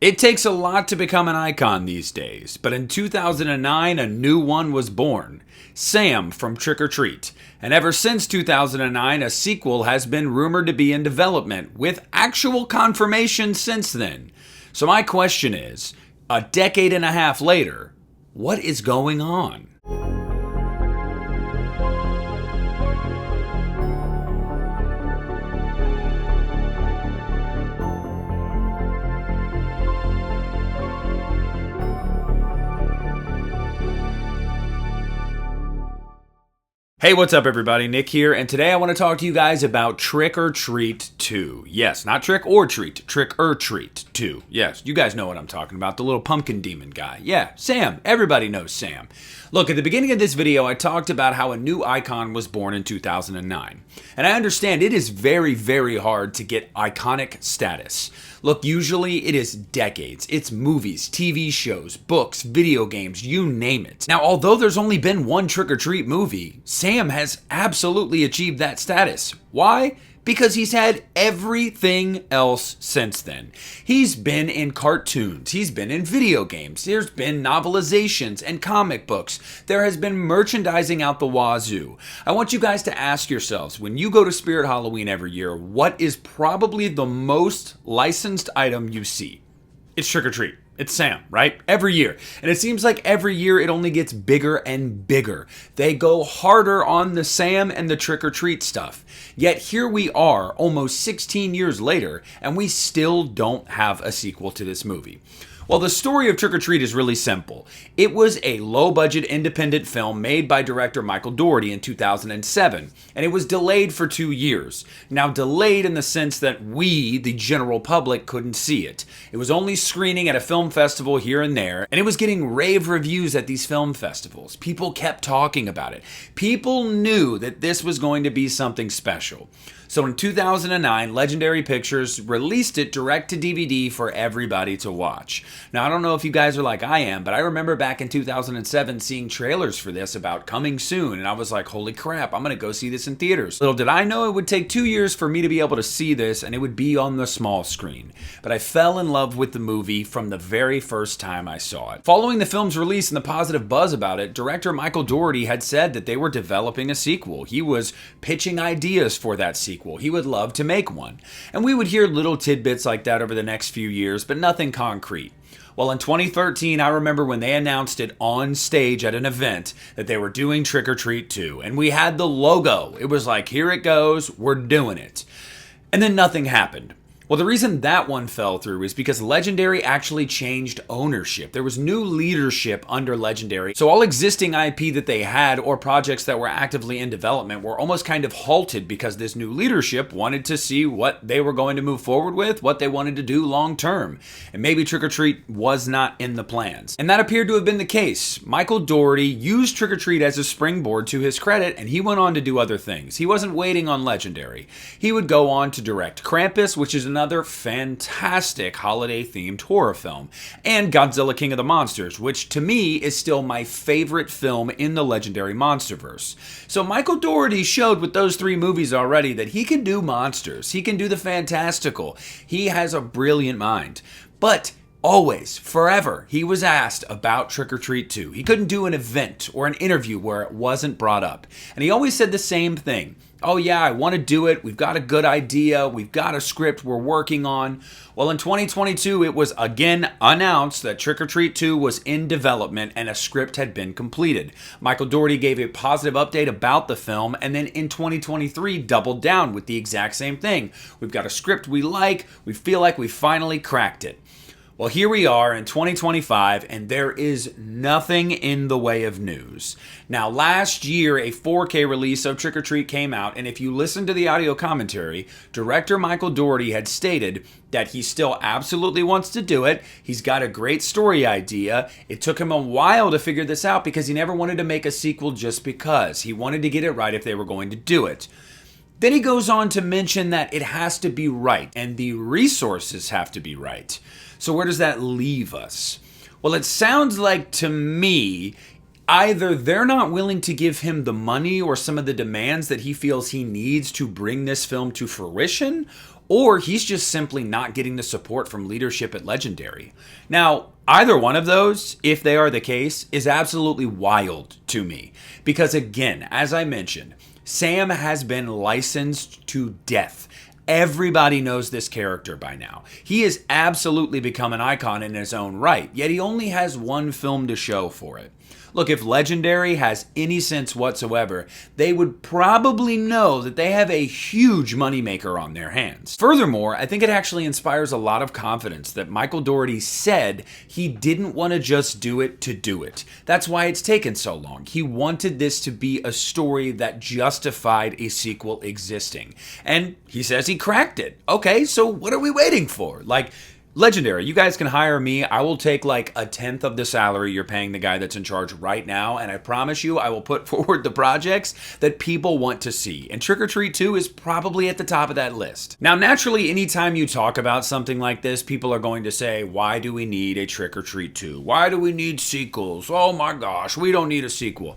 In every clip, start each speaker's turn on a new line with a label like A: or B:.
A: It takes a lot to become an icon these days, but in 2009, a new one was born. Sam from Trick or Treat. And ever since 2009, a sequel has been rumored to be in development, with actual confirmation since then. So my question is, a decade and a half later, what is going on? Hey, what's up everybody? Nick here, and today I want to talk to you guys about Trick or Treat 2. Yes, not Trick or Treat, Trick or Treat 2. Yes, you guys know what I'm talking about, the little pumpkin demon guy. Yeah, Sam. Everybody knows Sam. Look, at the beginning of this video, I talked about how a new icon was born in 2009. And I understand it is very, very hard to get iconic status. Look, usually it is decades. It's movies, TV shows, books, video games, you name it. Now, although there's only been one Trick or Treat movie, Sam has absolutely achieved that status. Why? Because he's had everything else since then. He's been in cartoons, he's been in video games, there's been novelizations and comic books, there has been merchandising out the wazoo. I want you guys to ask yourselves, when you go to Spirit Halloween every year, what is probably the most licensed item you see? It's Trick or Treat. It's Sam, right? Every year. And it seems like every year it only gets bigger and bigger. They go harder on the Sam and the Trick or Treat stuff. Yet here we are, almost 16 years later, and we still don't have a sequel to this movie. Well, the story of Trick or Treat is really simple. It was a low-budget independent film made by director Michael Dougherty in 2007, and it was delayed for 2 years. Now, delayed in the sense that we, the general public, couldn't see it. It was only screening at a film festival here and there, and it was getting rave reviews at these film festivals. People kept talking about it. People knew that this was going to be something special. So in 2009, Legendary Pictures released it direct to DVD for everybody to watch. Now, I don't know if you guys are like I am, but I remember back in 2007 seeing trailers for this about coming soon, and I was like, holy crap, I'm going to go see this in theaters. Little did I know it would take 2 years for me to be able to see this, and it would be on the small screen. But I fell in love with the movie from the very first time I saw it. Following the film's release and the positive buzz about it, director Michael Dougherty had said that they were developing a sequel. He was pitching ideas for that sequel. He would love to make one. And we would hear little tidbits like that over the next few years, but nothing concrete. Well, in 2013, I remember when they announced it on stage at an event that they were doing Trick or Treat 2. And we had the logo. It was like, here it goes, we're doing it. And then nothing happened. Well, the reason that one fell through is because Legendary actually changed ownership. There was new leadership under Legendary. So all existing IP that they had or projects that were actively in development were almost kind of halted because this new leadership wanted to see what they were going to move forward with, what they wanted to do long term. And maybe Trick or Treat was not in the plans. And that appeared to have been the case. Michael Dougherty used Trick or Treat as a springboard to his credit, and he went on to do other things. He wasn't waiting on Legendary. He would go on to direct Krampus, which is another fantastic holiday-themed horror film, and Godzilla King of the Monsters, which to me is still my favorite film in the Legendary Monsterverse. So Michael Dougherty showed with those 3 movies already that he can do monsters, he can do the fantastical, he has a brilliant mind. But always, forever, he was asked about Trick or Treat 2. He couldn't do an event or an interview where it wasn't brought up. And he always said the same thing. Oh yeah, I want to do it. We've got a good idea. We've got a script we're working on. Well, in 2022, it was again announced that Trick or Treat 2 was in development and a script had been completed. Michael Dougherty gave a positive update about the film, and then in 2023 doubled down with the exact same thing. We've got a script we like. We feel like we finally cracked it. Well, here we are in 2025, and there is nothing in the way of news. Now, last year, a 4K release of Trick or Treat came out, and if you listen to the audio commentary, director Michael Dougherty had stated that he still absolutely wants to do it. He's got a great story idea. It took him a while to figure this out because he never wanted to make a sequel just because. He wanted to get it right if they were going to do it. Then he goes on to mention that it has to be right, and the resources have to be right. So where does that leave us? Well, it sounds like to me, either they're not willing to give him the money or some of the demands that he feels he needs to bring this film to fruition, or he's just simply not getting the support from leadership at Legendary. Now, either one of those, if they are the case, is absolutely wild to me. Because again, as I mentioned, Sam has been licensed to death. Everybody knows this character by now. He has absolutely become an icon in his own right, yet he only has one film to show for it. Look, if Legendary has any sense whatsoever, they would probably know that they have a huge moneymaker on their hands. Furthermore, I think it actually inspires a lot of confidence that Michael Dougherty said he didn't want to just do it to do it. That's why it's taken so long. He wanted this to be a story that justified a sequel existing. And he says he cracked it. Okay, so what are we waiting for? Legendary, you guys can hire me. I will take like a tenth of the salary you're paying the guy that's in charge right now, and I promise you I will put forward the projects that people want to see. And Trick or Treat 2 is probably at the top of that list. Now, naturally, anytime you talk about something like this, people are going to say, why do we need a Trick or Treat 2? Why do we need sequels? Oh my gosh, we don't need a sequel.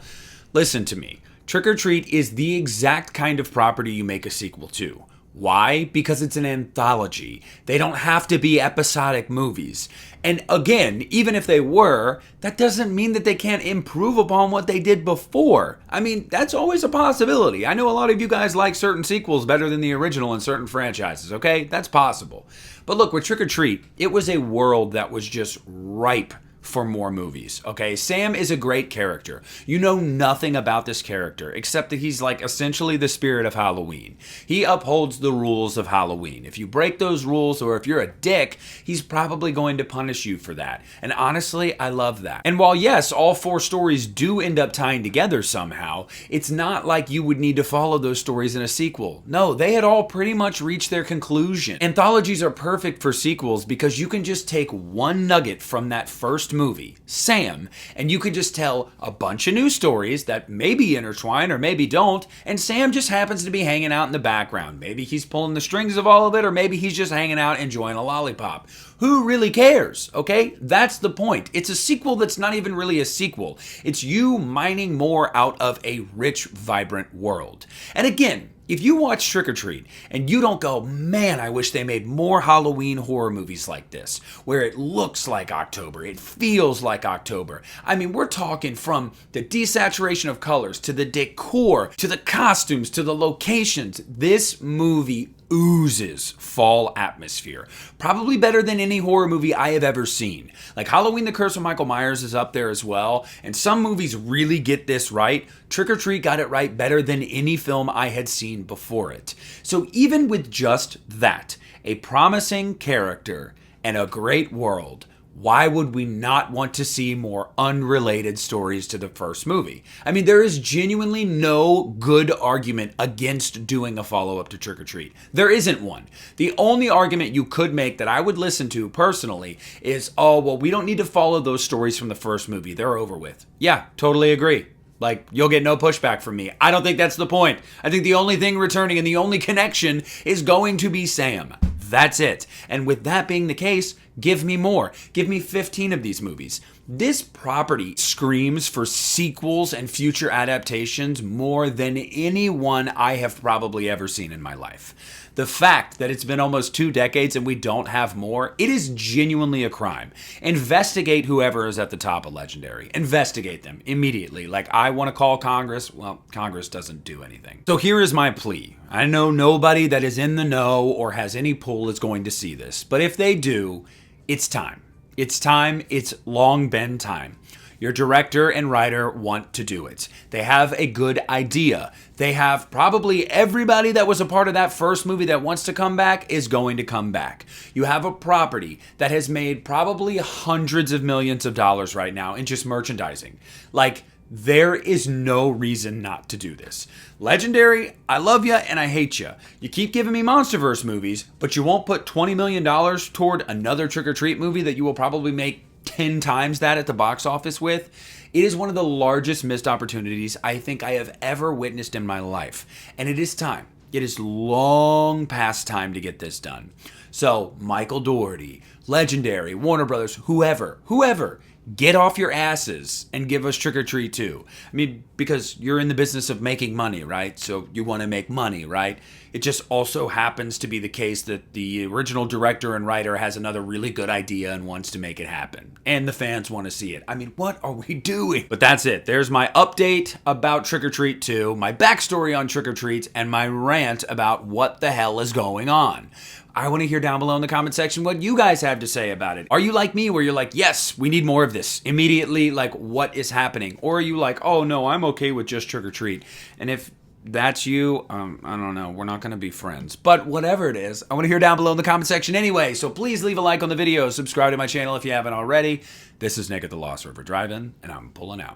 A: Listen to me. Trick or Treat is the exact kind of property you make a sequel to. Why? Because it's an anthology. They don't have to be episodic movies. And again, even if they were, that doesn't mean that they can't improve upon what they did before. I mean, that's always a possibility. I know a lot of you guys like certain sequels better than the original in certain franchises, okay? That's possible. But look, with Trick or Treat, it was a world that was just ripe for more movies, okay? Sam is a great character. You know nothing about this character except that he's like essentially the spirit of Halloween. He upholds the rules of Halloween. If you break those rules or if you're a dick, he's probably going to punish you for that. And honestly, I love that. And while yes, all 4 stories do end up tying together somehow, it's not like you would need to follow those stories in a sequel. No, they had all pretty much reached their conclusion. Anthologies are perfect for sequels because you can just take one nugget from that first movie, Sam, and you can just tell a bunch of new stories that maybe intertwine or maybe don't, and Sam just happens to be hanging out in the background. Maybe he's pulling the strings of all of it, or maybe he's just hanging out enjoying a lollipop. Who really cares, okay? That's the point. It's a sequel that's not even really a sequel. It's you mining more out of a rich, vibrant world. And again, if you watch Trick or Treat and you don't go, man, I wish they made more Halloween horror movies like this, where it looks like October, it feels like October. I mean, we're talking from the desaturation of colors, to the decor, to the costumes, to the locations. This movie oozes fall atmosphere. Probably better than any horror movie I have ever seen. Like Halloween the Curse of Michael Myers is up there as well, and some movies really get this right. Trick or Treat got it right better than any film I had seen before it. So even with just that, a promising character and a great world, why would we not want to see more unrelated stories to the first movie? I mean, there is genuinely no good argument against doing a follow-up to Trick or Treat. There isn't one. The only argument you could make that I would listen to personally is, oh, well, we don't need to follow those stories from the first movie. They're over with. Yeah, totally agree. Like, you'll get no pushback from me. I don't think that's the point. I think the only thing returning and the only connection is going to be Sam. That's it. And with that being the case, give me more. Give me 15 of these movies. This property screams for sequels and future adaptations more than any one I have probably ever seen in my life. The fact that it's been almost 2 decades and we don't have more, it is genuinely a crime. Investigate whoever is at the top of Legendary. Investigate them immediately. Like, I want to call Congress. Well, Congress doesn't do anything. So here is my plea. I know nobody that is in the know or has any pull is going to see this, but if they do, it's time. It's time. It's long been time. Your director and writer want to do it. They have a good idea. They have probably everybody that was a part of that first movie that wants to come back is going to come back. You have a property that has made probably hundreds of millions of dollars right now in just merchandising. Like, there is no reason not to do this. Legendary, I love you and I hate you. You keep giving me MonsterVerse movies, but you won't put $20 million toward another Trick or Treat movie that you will probably make 10 times that at the box office with. It is one of the largest missed opportunities I think I have ever witnessed in my life. And it is time. It is long past time to get this done. So, Michael Dougherty, Legendary, Warner Brothers, whoever, get off your asses and give us Trick or Treat 2. I mean, because you're in the business of making money, right? So you want to make money, right? It just also happens to be the case that the original director and writer has another really good idea and wants to make it happen. And the fans want to see it. I mean, what are we doing? But that's it. There's my update about Trick or Treat 2, my backstory on Trick or Treat, and my rant about what the hell is going on. I want to hear down below in the comment section what you guys have to say about it. Are you like me where you're like, yes, we need more of this immediately? Like, what is happening? Or are you like, oh no, I'm okay with just Trick or Treat? And if that's you, I don't know, we're not going to be friends. But whatever it is, I want to hear down below in the comment section anyway. So please leave a like on the video, subscribe to my channel if you haven't already. This is Nick at the Lost River Drive-In, and I'm pulling out.